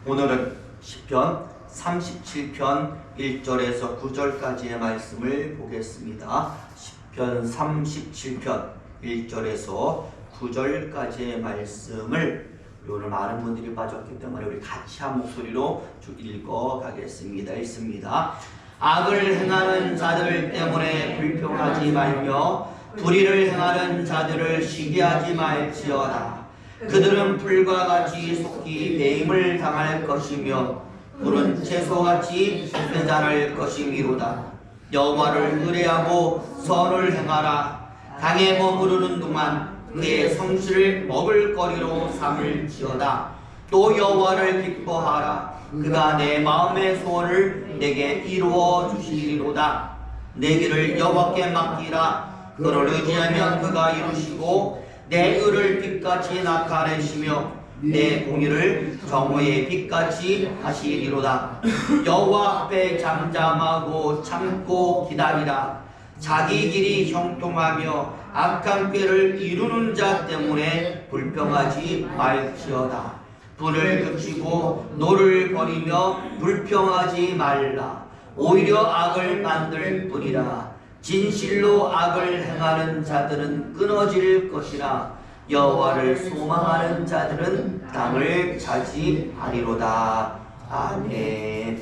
오늘은 시편 37편 1절에서 9절까지의 말씀을 보겠습니다. 시편 37편 1절에서 9절까지의 말씀을 오늘 많은 분들이 빠졌기 때문에 우리 같이 한 목소리로 쭉 읽어 가겠습니다. 읽습니다. 악을 행하는 자들 때문에 불평하지 말며 불의를 행하는 자들을 시기하지 말지어다. 그들은 불과 같이 속히 배임을 당할 것이며 불은 채소같이 회자할 것이미로다. 여호와를 의뢰하고 선을 행하라. 강에 머무르는 동안 그의 성실을 먹을거리로 삼을지어다. 또 여호와를 기뻐하라. 그가 내 마음의 소원을 내게 이루어 주시리로다. 내 길을 여호와께 맡기라. 그를 의지하면 그가 이루시고 내 의를 빛같이 나타내시며 내 공의를 정오의 빛같이 하시리로다. 여호와 앞에 잠잠하고 참고 기다리라. 자기 길이 형통하며 악한 꾀를 이루는 자 때문에 불평하지 말지어다. 불을 그치고 노를 버리며 불평하지 말라. 오히려 악을 만들 뿐이라. 진실로 악을 행하는 자들은 끊어질 것이라. 여호와를 소망하는 자들은 땅을 차지하리로다. 아멘.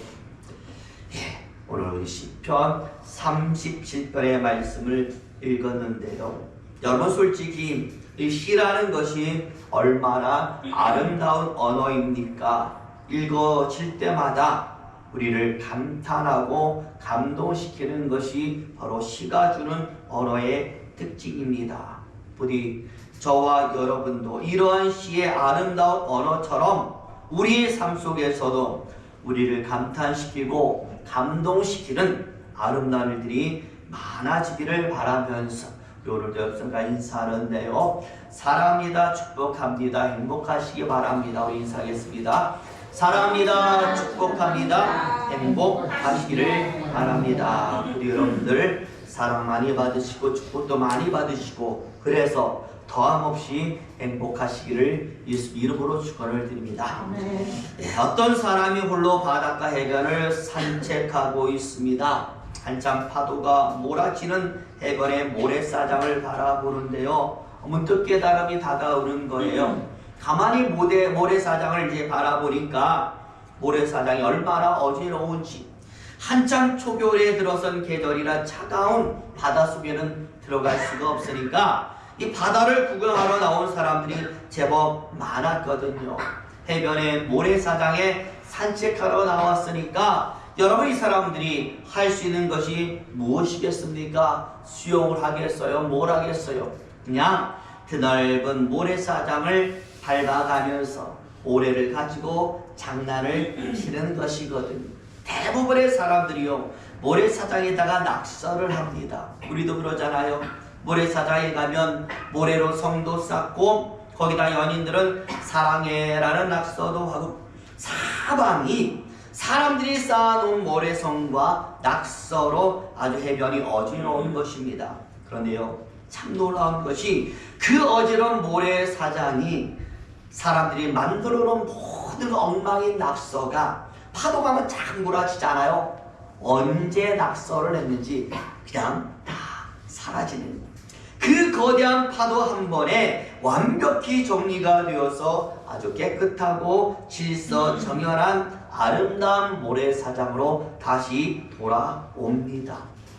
오늘 우리 시편 37편의 말씀을 읽었는데요. 여러분 솔직히 이 시라는 것이 얼마나 아름다운 언어입니까? 읽어질 때마다 우리를 감탄하고 감동시키는 것이 바로 시가 주는 언어의 특징입니다. 부디 저와 여러분도 이러한 시의 아름다운 언어처럼 우리의 삶 속에서도 우리를 감탄시키고 감동시키는 아름다운 일들이 많아지기를 바라면서 오늘도 여러분과 인사하는데요. 사랑합니다. 축복합니다. 행복하시기 바랍니다. 우리 인사하겠습니다. 사랑합니다. 축복합니다. 행복하시기를 바랍니다. 우리 여러분들 사랑 많이 받으시고 축복도 많이 받으시고 그래서 더함없이 행복하시기를 예수 이름으로 축원을 드립니다. 네, 어떤 사람이 홀로 바닷가 해변을 산책하고 있습니다. 한참 파도가 몰아치는 해변의 모래사장을 바라보는데요. 문득 깨달음이 다가오는 거예요. 가만히 모래사장을 이제 바라보니까 모래사장이 얼마나 어지러운지, 한참 초겨울에 들어선 계절이라 차가운 바닷속에는 들어갈 수가 없으니까 이 바다를 구경하러 나온 사람들이 제법 많았거든요. 해변의 모래사장에 산책하러 나왔으니까 여러분 이 사람들이 할 수 있는 것이 무엇이겠습니까? 수영을 하겠어요? 뭘 하겠어요? 그냥 드넓은 모래사장을 밟아가면서 모래를 가지고 장난을 치는 것이거든요. 대부분의 사람들이요 모래사장에다가 낙서를 합니다. 우리도 그러잖아요. 모래사장에 가면 모래로 성도 쌓고 거기다 연인들은 사랑해라는 낙서도 하고 사방이 사람들이 쌓아놓은 모래성과 낙서로 아주 해변이 어지러운 것입니다. 그런데요 참 놀라운 것이 그 어지러운 모래사장이 사람들이 만들어 놓은 모든 엉망인 낙서가 파도 가면 쫙 몰아치잖아요. 언제 낙서를 했는지 그냥 다 사라지는 거예요. 그 거대한 파도 한 번에 완벽히 정리가 되어서 아주 깨끗하고 질서 정연한 아름다운 모래사장으로 다시 돌아옵니다.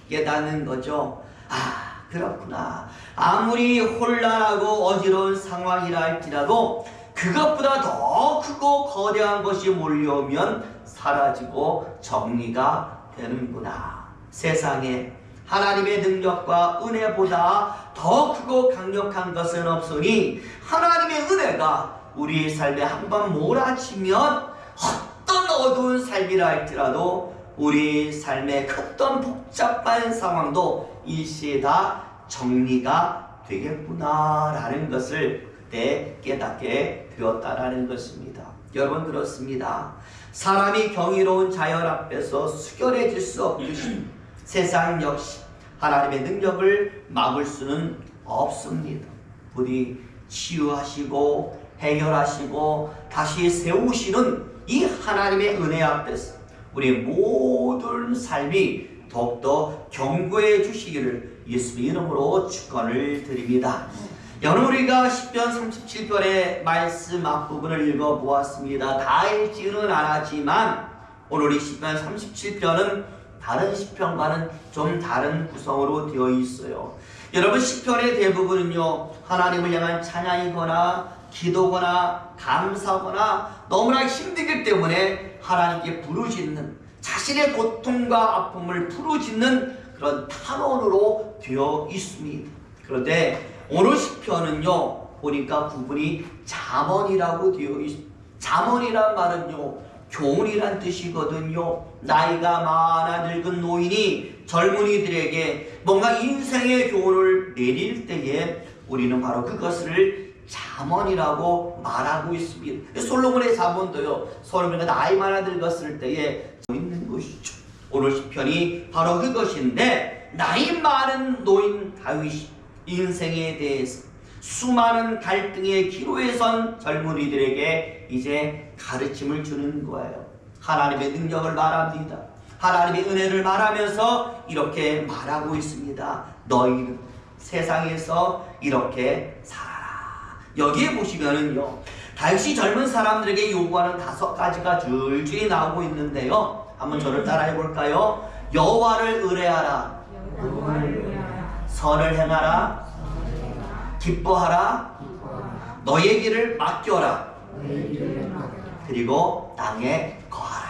깨닫는 거죠. 아 그렇구나. 아무리 혼란하고 어지러운 상황이라 할지라도 그것보다 더 크고 거대한 것이 몰려오면 사라지고 정리가 되는구나. 세상에 하나님의 능력과 은혜보다 더 크고 강력한 것은 없으니 하나님의 은혜가 우리의 삶에 한번 몰아치면 어떤 어두운 삶이라 할지라도 우리 삶의 어떤 복잡한 상황도 일시에 다 정리가 되겠구나라는 것을 그때 깨닫게 되었다라는 것입니다. 여러분 그렇습니다. 사람이 경이로운 자연 앞에서 수결해질 수 없듯이 세상 역시 하나님의 능력을 막을 수는 없습니다. 부디 치유하시고 해결하시고 다시 세우시는 이 하나님의 은혜 앞에서 우리 모든 삶이 더욱더 견고해 주시기를 예수의 이름으로 축원을 드립니다. 오늘 우리가 시편 37편의 말씀 앞부분을 읽어보았습니다. 다 읽지는 않았지만 오늘 이 시편 37편은 다른 시편과는 좀 다른 구성으로 되어 있어요. 여러분, 시편의 대부분은요, 하나님을 향한 찬양이거나 기도거나 감사거나 너무나 힘들기 때문에 하나님께 부르짖는, 자신의 고통과 아픔을 부르짖는 그런 탄원으로 되어 있습니다. 그런데 오늘 시편은요, 보니까 구분이 잠언이라고 되어 있습니다. 잠언이란 말은요, 교훈이란 뜻이거든요. 나이가 많아 늙은 노인이 젊은이들에게 뭔가 인생의 교훈을 내릴 때에 우리는 바로 그것을 잠언이라고 말하고 있습니다. 솔로몬의 잠언도요, 솔로몬이 나이 많아 늙었을 때에 있는 것이죠. 오늘 시편이 바로 그것인데, 나이 많은 노인 다윗이 인생에 대해서 수많은 갈등의 기로에 선 젊은이들에게 이제 가르침을 주는 거예요. 하나님의 능력을 말합니다. 하나님의 은혜를 말하면서 이렇게 말하고 있습니다. 너희는 세상에서 이렇게 살아라. 여기에 보시면은요, 다윗이 젊은 사람들에게 요구하는 5가지가 줄줄이 나오고 있는데요. 한번 저를 따라해 볼까요? 여호와를 의뢰하라. 선을 행하라. 기뻐하라. 너의 길을 맡겨라. 그리고 땅에 거하라.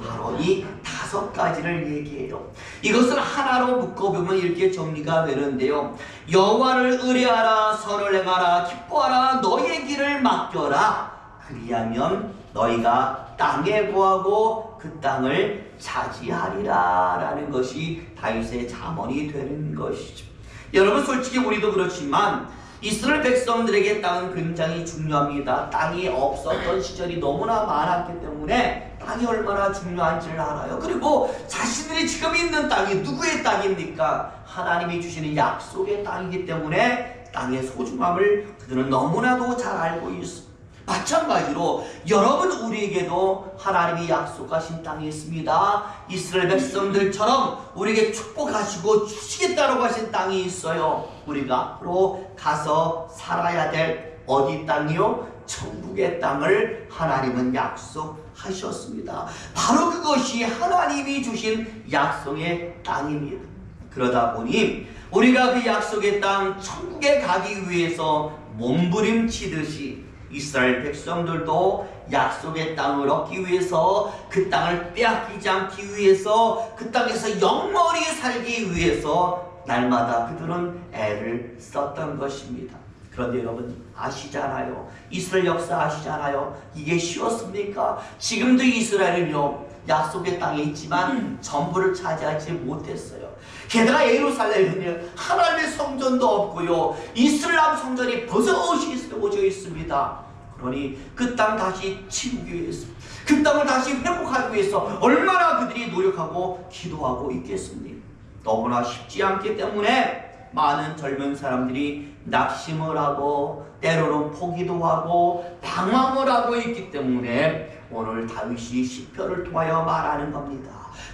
바로 이 5가지를 얘기해요. 이것을 하나로 묶어보면 이렇게 정리가 되는데요. 여호와를 의뢰하라. 선을 행하라. 기뻐하라. 너의 길을 맡겨라. 그리하면 너희가 땅에 거하고 그 땅을 차지하리라 라는 것이 다윗의 잠언이 되는 것이죠. 여러분, 솔직히 우리도 그렇지만 이스라엘 백성들에게 땅은 굉장히 중요합니다. 땅이 없었던 시절이 너무나 많았기 때문에 땅이 얼마나 중요한지를 알아요. 그리고 자신들이 지금 있는 땅이 누구의 땅입니까? 하나님이 주시는 약속의 땅이기 때문에 땅의 소중함을 그들은 너무나도 잘 알고 있습니다. 마찬가지로 여러분, 우리에게도 하나님이 약속하신 땅이 있습니다. 이스라엘 백성들처럼 우리에게 축복하시고 주시겠다고 하신 땅이 있어요. 우리가 앞으로 가서 살아야 될 어디 땅이요? 천국의 땅을 하나님은 약속하셨습니다. 바로 그것이 하나님이 주신 약속의 땅입니다. 그러다 보니 우리가 그 약속의 땅 천국에 가기 위해서 몸부림치듯이 이스라엘 백성들도 약속의 땅을 얻기 위해서, 그 땅을 빼앗기지 않기 위해서, 그 땅에서 영원히 살기 위해서 날마다 그들은 애를 썼던 것입니다. 그런데 여러분 아시잖아요. 이스라엘 역사 아시잖아요. 이게 쉬웠습니까? 지금도 이스라엘은요, 약속의 땅에 있지만 전부를 차지하지 못했어요. 게다가 예루살렘에는 하나님의 성전도 없고요, 이슬람 성전이 버젓이 세워져 있습니다. 그러니 그 땅 다시 치우기 위해서, 그 땅을 다시 회복하기 위해서 얼마나 그들이 노력하고 기도하고 있겠습니까? 너무나 쉽지 않기 때문에 많은 젊은 사람들이 낙심을 하고 때로는 포기도 하고 방황을 하고 있기 때문에 오늘 다윗이 시편을 통하여 말하는 겁니다.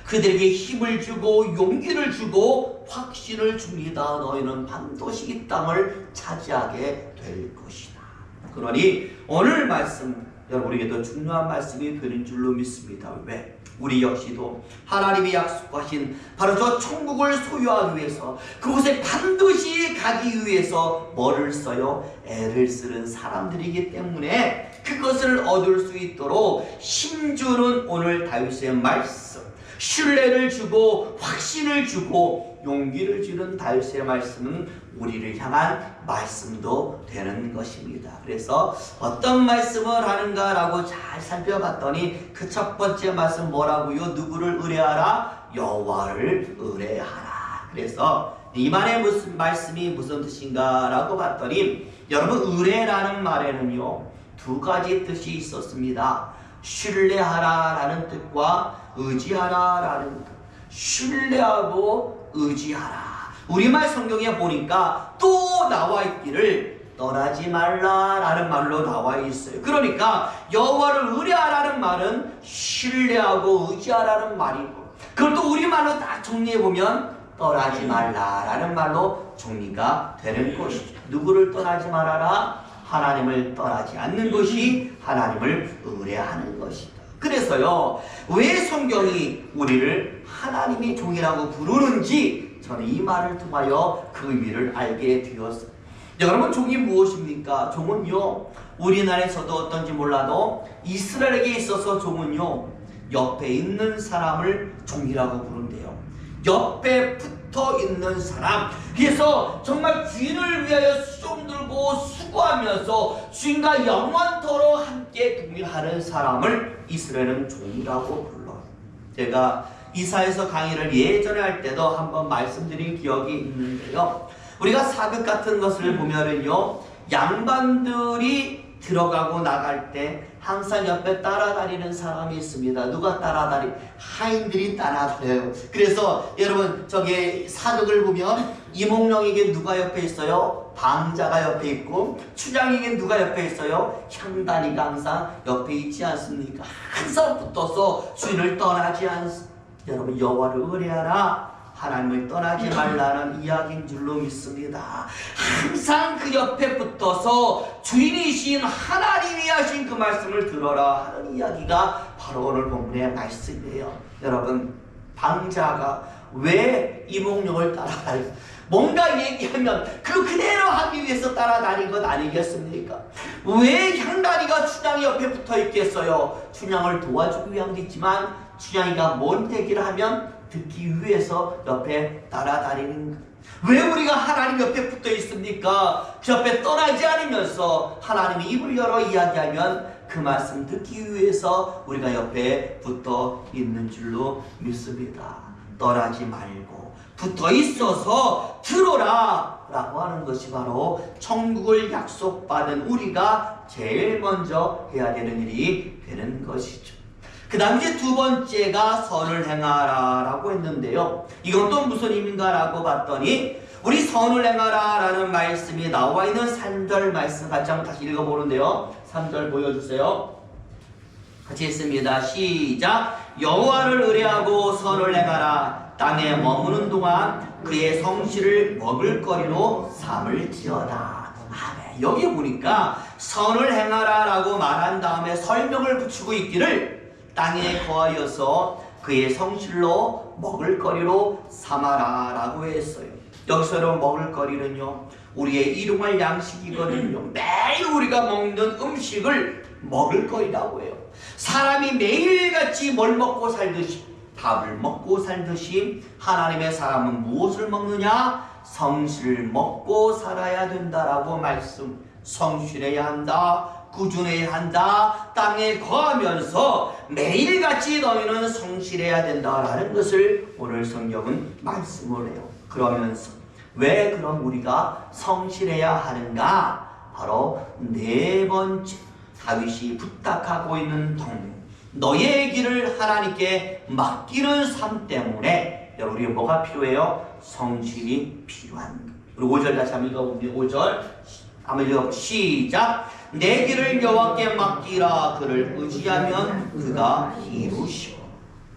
그들에게 힘을 주고 용기를 주고 확신을 줍니다. 너희는 반드시 이 땅을 차지하게 될 것이다. 그러니 오늘 말씀, 여러분, 우리에게도 중요한 말씀이 되는 줄로 믿습니다. 왜? 우리 역시도 하나님이 약속하신 바로 저 천국을 소유하기 위해서, 그곳에 반드시 가기 위해서 뭐를 써요? 애를 쓰는 사람들이기 때문에 그것을 얻을 수 있도록 힘주는 오늘 다윗의 말씀, 신뢰를 주고 확신을 주고 용기를 주는 다윗의 말씀은 우리를 향한 말씀도 되는 것입니다. 그래서 어떤 말씀을 하는가라고 잘 살펴봤더니 그 첫 번째 말씀 뭐라고요? 누구를 의뢰하라? 여호와를 의뢰하라. 그래서 이만의 무슨 말씀이 무슨 뜻인가라고 봤더니, 여러분, 의뢰라는 말에는요 2가지 뜻이 있었습니다. 신뢰하라라는 뜻과 의지하라라는 뜻. 신뢰하고 의지하라. 우리말 성경에 보니까 또 나와 있기를 떠나지 말라라는 말로 나와 있어요. 그러니까 여호와를 의뢰하라는 말은 신뢰하고 의지하라는 말이고, 그걸 또 우리말로 딱 정리해보면 떠나지 말라라는 말로 정리가 되는 것이죠. 누구를 떠나지 말아라? 하나님을 떠나지 않는 것이 하나님을 의뢰하는 것이다. 그래서요, 왜 성경이 우리를 하나님의 종이라고 부르는지 저는 이 말을 통하여 그 의미를 알게 되었어요. 여러분, 종이 무엇입니까? 종은요, 우리나라에서도 어떤지 몰라도 이스라엘에게 있어서 종은요, 옆에 있는 사람을 종이라고 부른대요. 옆에 붙어 있는 사람. 그래서 정말 주인을 위하여 수종 들고 수고하면서 주인과 영원토록 함께 동행하는 사람을 이스라엘은 종이라고 불러요. 제가 이사에서 강의를 예전에 할 때도 한번 말씀드린 기억이 있는데요. 우리가 사극 같은 것을 보면은요, 양반들이 들어가고 나갈 때 항상 옆에 따라다니는 사람이 있습니다. 누가 따라다니? 하인들이 따라다녀요. 그래서 여러분, 저기 사극을 보면 이몽룡에게 누가 옆에 있어요? 방자가 옆에 있고, 춘향에게 누가 옆에 있어요? 향단이가 항상 옆에 있지 않습니까? 항상 붙어서 주인을 떠나지 않습니다. 여러분, 여호와를 의뢰하라, 하나님을 떠나지 말라는 이야기인 줄로 믿습니다. 항상 그 옆에 붙어서 주인이신 하나님이 하신 그 말씀을 들어라 하는 이야기가 바로 오늘 본문의 말씀이에요. 여러분, 방자가 왜 이몽룡을 따라다니고 뭔가 얘기하면 그대로 하기 위해서 따라다닌 것 아니겠습니까? 왜 향단이가 춘향이 옆에 붙어 있겠어요? 춘향을 도와주기 위함도 있지만 춘향이가 뭔 얘기를 하면 듣기 위해서 옆에 따라다니는 것. 왜 우리가 하나님 옆에 붙어 있습니까? 그 옆에 떠나지 않으면서 하나님이 입을 열어 이야기하면 그 말씀 듣기 위해서 우리가 옆에 붙어 있는 줄로 믿습니다. 떠나지 말고 붙어 있어서 들어라 라고 하는 것이 바로 천국을 약속받은 우리가 제일 먼저 해야 되는 일이 되는 것이죠. 그 다음 이제 두 번째가 선을 행하라 라고 했는데요. 이건 또 무슨 의미인가 라고 봤더니, 우리 선을 행하라 라는 말씀이 나와 있는 3절 말씀 같이 한번 다시 읽어보는데요. 3절 보여주세요. 같이 읽습니다. 시작. 여호와를 의뢰하고 선을 행하라. 땅에 머무는 동안 그의 성실을 먹을거리로 삼을지어다. 아멘. 여기 보니까 선을 행하라 라고 말한 다음에 설명을 붙이고 있기를, 땅에 거하여서 그의 성실로 먹을거리로 삼아라 라고 했어요. 여기서 먹을거리는요, 우리의 일용할 양식이거든요. 매일 우리가 먹는 음식을 먹을거리라고 해요. 사람이 매일같이 뭘 먹고 살듯이, 밥을 먹고 살듯이 하나님의 사람은 무엇을 먹느냐? 성실을 먹고 살아야 된다라고 말씀. 성실해야 한다, 꾸준해야 한다, 땅에 거하면서 매일같이 너희는 성실해야 된다라는 것을 오늘 성경은 말씀을 해요. 그러면서 왜 그럼 우리가 성실해야 하는가? 바로 네 번째, 다윗이 부탁하고 있는 동료, 너의 길을 하나님께 맡기는 삶 때문에 우리가 뭐가 필요해요? 성실이 필요한 것. 그리고 5절 다시 한번 읽어봅니다. 5절 한번 읽어봅니다. 시작. 내 길을 여호와께 맡기라. 그를 의지하면 그가 이루시오.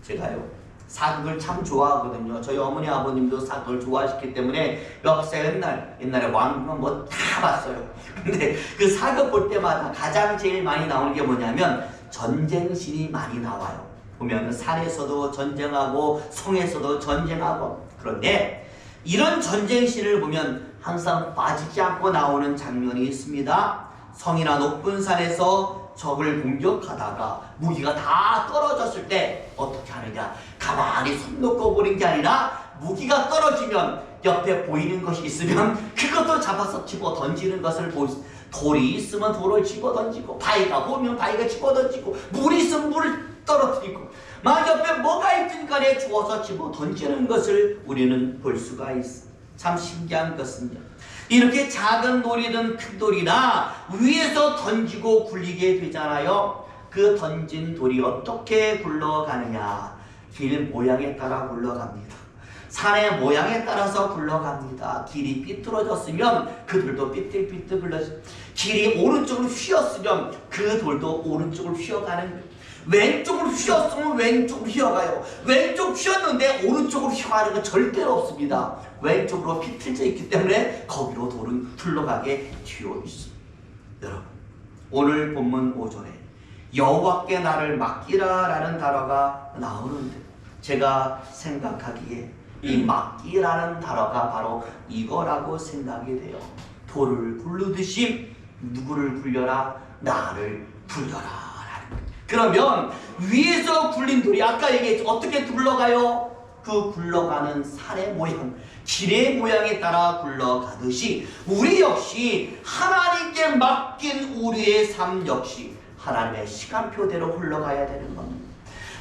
제가요, 사극을 참 좋아하거든요. 저희 어머니 아버님도 사극을 좋아하시기 때문에 역사 옛날에 왕궁은 뭐 다 봤어요. 근데 그 사극 볼 때마다 가장 제일 많이 나오는 게 뭐냐면 전쟁신이 많이 나와요. 보면 산에서도 전쟁하고 성에서도 전쟁하고. 그런데 이런 전쟁신을 보면 항상 빠지지 않고 나오는 장면이 있습니다. 성이나 높은 산에서 적을 공격하다가 무기가 다 떨어졌을 때 어떻게 하느냐? 가만히 손 놓고 보는 게 아니라 무기가 떨어지면 옆에 보이는 것이 있으면 그것도 잡아서 집어 던지는 것을 보고, 돌이 있으면 돌을 집어 던지고, 바위가 보면 바위가 집어 던지고, 물이 있으면 물을 떨어뜨리고, 막 옆에 뭐가 있든 간에 주워서 집어 던지는 것을 우리는 볼 수가 있어. 참 신기한 것은요, 이렇게 작은 돌이든 큰 돌이나 위에서 던지고 굴리게 되잖아요. 그 던진 돌이 어떻게 굴러가느냐? 길 모양에 따라 굴러갑니다. 산의 모양에 따라서 굴러갑니다. 길이 삐뚤어졌으면 그 돌도 삐뚤삐뚤 굴러져. 길이 오른쪽으로 휘었으면 그 돌도 오른쪽으로 휘어가는 거예요. 왼쪽으로 휘었으면 왼쪽으로 휘어가요. 왼쪽 휘었는데 오른쪽으로 휘어가는 건 절대로 없습니다. 왼쪽으로 비틀져 있기 때문에 거기로 돌은 굴러가게 되어 있습니다. 여러분, 오늘 본문 5절에 여호와께 나를 맡기라 라는 단어가 나오는데, 제가 생각하기에 이 맡기라는 단어가 바로 이거라고 생각이 돼요. 돌을 굴르듯이 누구를 굴려라? 나를 굴려라. 그러면 위에서 굴린 돌이 아까 얘기했죠. 어떻게 굴러가요? 그 굴러가는 산의 모양, 길의 모양에 따라 굴러가듯이 우리 역시 하나님께 맡긴 우리의 삶 역시 하나님의 시간표대로 흘러가야 되는 겁니다.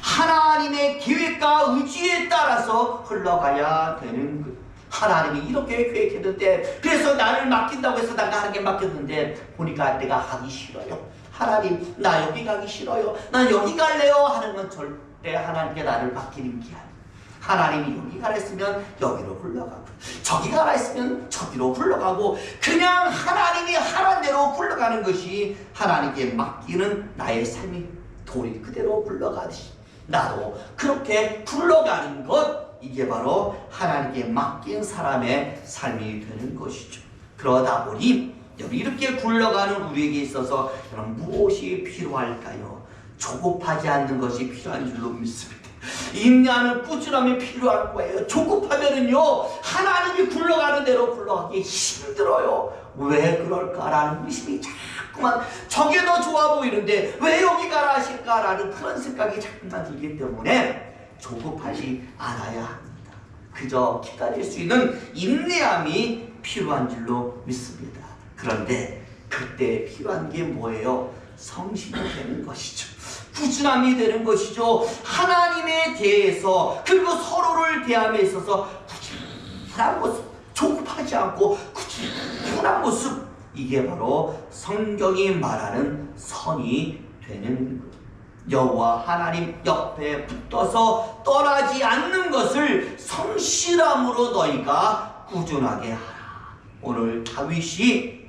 하나님의 계획과 의지에 따라서 흘러가야 되는 거예요. 하나님이 이렇게 계획했는데, 그래서 나를 맡긴다고 해서 내가 하나님께 맡겼는데 보니까 내가 하기 싫어요. 하나님, 나 여기 가기 싫어요. 난 여기 갈래요. 하는 건 절대 하나님께 나를 맡기는 게 아니에요. 하나님이 여기 가라 했으면 여기로 흘러가고, 저기 가라 했으면 저기로 흘러가고, 그냥 하나님이 하라는 대로 흘러가는 것이 하나님께 맡기는 나의 삶이 돌이 그대로 굴러가듯이 나도 그렇게 굴러가는 것, 이게 바로 하나님께 맡긴 사람의 삶이 되는 것이죠. 그러다 보니 여기 이렇게 굴러가는 우리에게 있어서 여러분 무엇이 필요할까요? 조급하지 않는 것이 필요한 줄로 믿습니다. 인내하는 꾸준함이 필요할 거예요. 조급하면은요, 하나님이 굴러가는 대로 굴러가기 힘들어요. 왜 그럴까라는 의심이 자꾸만, 저게 더 좋아 보이는데 왜 여기 가라 하실까라는 그런 생각이 자꾸만 들기 때문에 조급하지 않아야 합니다. 그저 기다릴 수 있는 인내함이 필요한 줄로 믿습니다. 그런데 그때 필요한 게 뭐예요? 성실이 되는 것이죠. 꾸준함이 되는 것이죠. 하나님에 대해서, 그리고 서로를 대함에 있어서 꾸준한 모습, 조급하지 않고 꾸준한 모습, 이게 바로 성경이 말하는 선이 되는 것. 여호와 하나님 옆에 붙어서 떠나지 않는 것을 성실함으로 너희가 꾸준하게 하라. 오늘 다윗이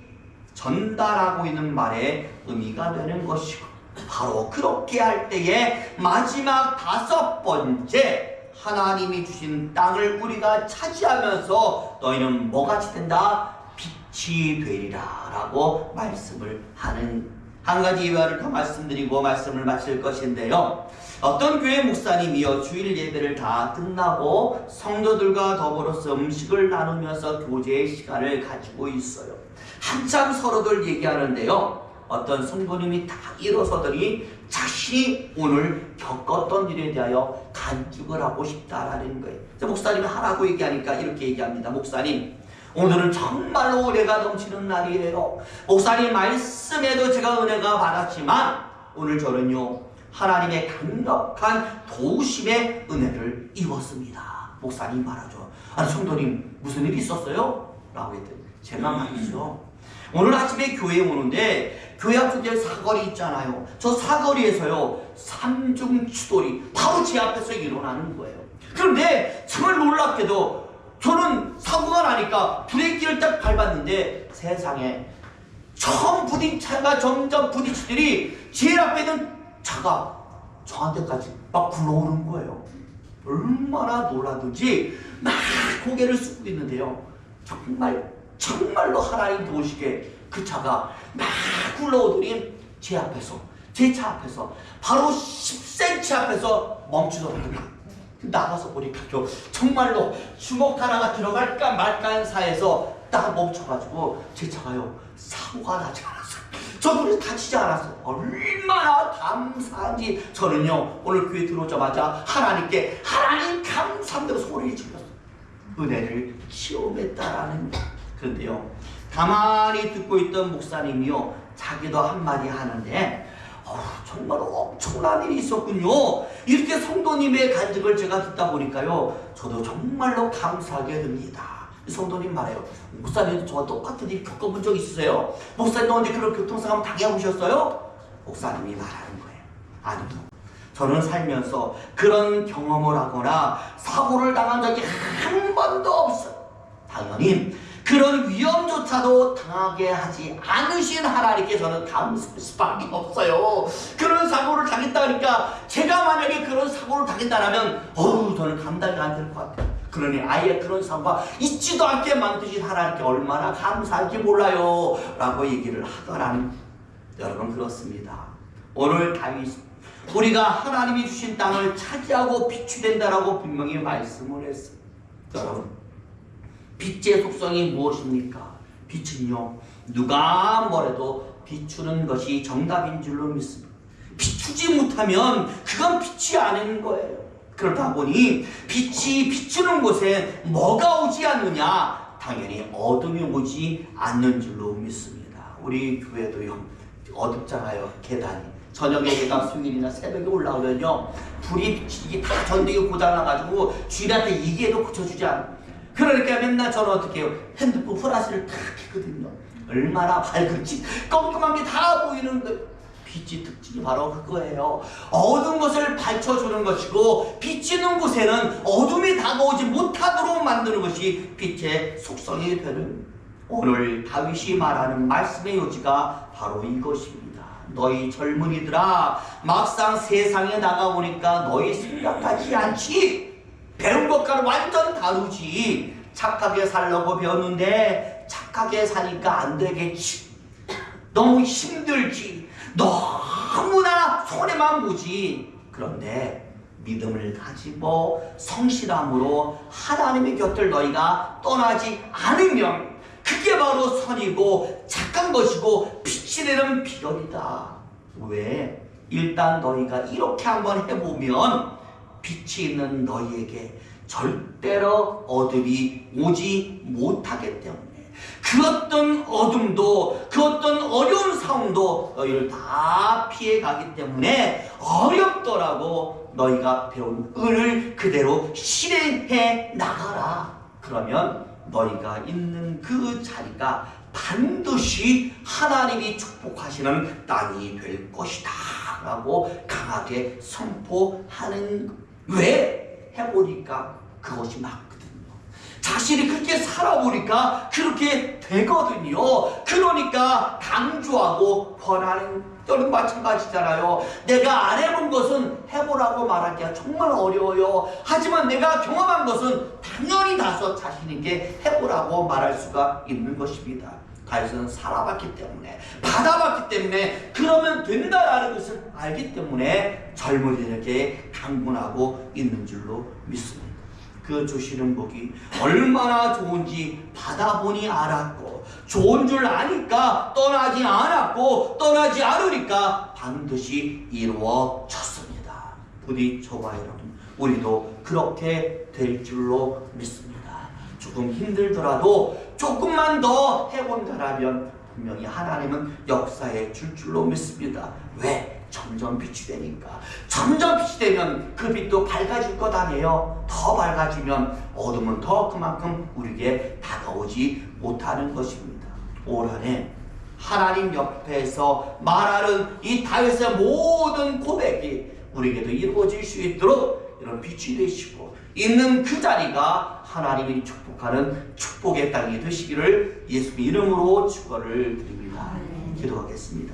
전달하고 있는 말의 의미가 되는 것이고, 바로 그렇게 할 때에 마지막 5번째, 하나님이 주신 땅을 우리가 차지하면서 너희는 뭐같이 된다? 빛이 되리라 라고 말씀을 하는, 한 가지 예화를 더 말씀드리고 말씀을 마칠 것인데요. 어떤 교회 목사님이요, 주일 예배를 다 끝나고 성도들과 더불어서 음식을 나누면서 교제의 시간을 가지고 있어요. 한참 서로들 얘기하는데요, 어떤 성도님이 다 일어서더니 자신이 오늘 겪었던 일에 대하여 간증을 하고 싶다라는 거예요. 목사님이 하라고 얘기하니까 이렇게 얘기합니다. 목사님, 오늘은 정말로 은혜가 넘치는 날이에요. 목사님 말씀에도 제가 은혜가 받았지만 오늘 저는요, 하나님의 강력한 도우심의 은혜를 입었습니다. 목사님 말하죠. 아니 성도님 무슨 일이 있었어요? 라고 했더니 제가 말이죠, 오늘 아침에 교회에 오는데 교회 앞쪽에 사거리 있잖아요. 저 사거리에서요, 삼중추돌이 바로 제 앞에서 일어나는 거예요. 그런데 정말 놀랍게도 저는 사고가 나니까 브레이크를 딱 밟았는데 세상에 처음 부딪힌 차가 점점 부딪히더니 제일 앞에 있는 차가 저한테까지 막 굴러오는 거예요. 얼마나 놀라든지 막 고개를 숙이고 있는데요, 정말로 하나님 도우시게 그 차가 막 굴러오더니 제 앞에서, 제 차 앞에서 바로 10cm 앞에서 멈추더라고요. 나가서 보니까 정말로 주먹 하나가 들어갈까 말까 한 사이에서 딱 멈춰가지고 제 차가요, 사고가 나지 않았어요. 저분이 다치지 않았어요. 얼마나 감사한지 저는요, 오늘 교회 들어오자마자 하나님께 하나님 감사한다고 소리를 질렀어요. 은혜를 체험했다라는 거. 그런데요, 가만히 듣고 있던 목사님이요, 자기도 한마디 하는데 정말로 엄청난 일이 있었군요. 이렇게 성도님의 간증을 제가 듣다 보니까요, 저도 정말로 감사하게 됩니다. 성도님 말해요, 목사님도 저와 똑같은 일 겪어본 적 있으세요? 목사님도 언제 그런 교통사고 당해보셨어요? 목사님이 말하는 거예요. 아니요, 저는 살면서 그런 경험을 하거나 사고를 당한 적이 한 번도 없어요. 당연히 그런 위험조차도 당하게 하지 않으신 하나님께 저는 감사할 수밖에 없어요. 그런 사고를 당했다 하니까 제가 만약에 그런 사고를 당했다면 저는 감당이 안 될 것 같아요. 그러니 아예 그런 사고가 있지도 않게 만드신 하나님께 얼마나 감사할지 몰라요 라고 얘기를 하더라는, 여러분 그렇습니다. 오늘 다윗, 우리가 하나님이 주신 땅을 차지하고 빛이 된다라고 분명히 말씀을 했어요. 여러분, 빛의 속성이 무엇입니까? 빛은요, 누가 뭐래도 비추는 것이 정답인 줄로 믿습니다. 비추지 못하면 그건 빛이 아닌 거예요. 그러다 보니 빛이 비추는 곳에 뭐가 오지 않느냐? 당연히 어둠이 오지 않는 줄로 믿습니다. 우리 교회도요, 어둡잖아요. 계단이. 저녁에 제가 수요일이나 새벽에 올라오면요, 불이 이게 다 전등이 고장나가지고 주인한테 얘기해도 고쳐주지 않아요. 그러니까 맨날 저는 어떻게 해요? 핸드폰 플래시를 탁 켜거든요. 얼마나 밝은지 깜깜한 게 다 보이는 거예요. 빛의 특징이 바로 그거예요. 어두운 것을 밝혀주는 것이고, 빛이 있는 곳에는 어둠이 다가오지 못하도록 만드는 것이 빛의 속성이 되는, 오늘 다윗이 말하는 말씀의 요지가 바로 이것입니다. 너희 젊은이들아, 막상 세상에 나가보니까 너희 생각하지 않지? 배운 것과는 완전 다르지. 착하게 살려고 배웠는데 착하게 사니까 안 되겠지. 너무 힘들지. 너무나 손해만 보지. 그런데 믿음을 가지고 성실함으로 하나님의 곁을 너희가 떠나지 않으면 그게 바로 선이고 착한 것이고 빛이 되는 비결이다. 왜? 일단 너희가 이렇게 한번 해보면 빛이 있는 너희에게 절대로 어둠이 오지 못하기 때문에, 그 어떤 어둠도, 그 어떤 어려운 상황도 너희를 다 피해가기 때문에 어렵더라도 너희가 배운 은을 그대로 실행해 나가라. 그러면 너희가 있는 그 자리가 반드시 하나님이 축복하시는 땅이 될 것이다 라고 강하게 선포하는, 왜? 해보니까 그것이 맞거든요. 자신이 그렇게 살아보니까 그렇게 되거든요. 그러니까 강조하고 권하는, 또는 마찬가지잖아요. 내가 안 해본 것은 해보라고 말하기가 정말 어려워요. 하지만 내가 경험한 것은 당연히 다소 자신 있게 해보라고 말할 수가 있는 것입니다. 다윗은 살아봤기 때문에, 받아봤기 때문에, 그러면 된다라는 것을 알기 때문에 젊은이들에게 강권하고 있는 줄로 믿습니다. 그 주시는 복이 얼마나 좋은지 받아보니 알았고, 좋은 줄 아니까 떠나지 않았고, 떠나지 않으니까 반드시 이루어졌습니다. 부디 저와 여러분, 우리도 그렇게 될 줄로 믿습니다. 조금 힘들더라도 조금만 더 해본다라면 분명히 하나님은 역사해 줄 줄로 믿습니다. 왜? 점점 빛이 되니까. 점점 빛이 되면 그 빛도 밝아질 것 아니에요. 더 밝아지면 어둠은 더 그만큼 우리에게 다가오지 못하는 것입니다. 올 한해 하나님 옆에서 말하는 이 다윗의 모든 고백이 우리에게도 이루어질 수 있도록 이런 빛이 되시고, 있는 그 자리가 하나님이 축복하는 축복의 땅이 되시기를 예수님 이름으로 축원을 드립니다. 기도하겠습니다.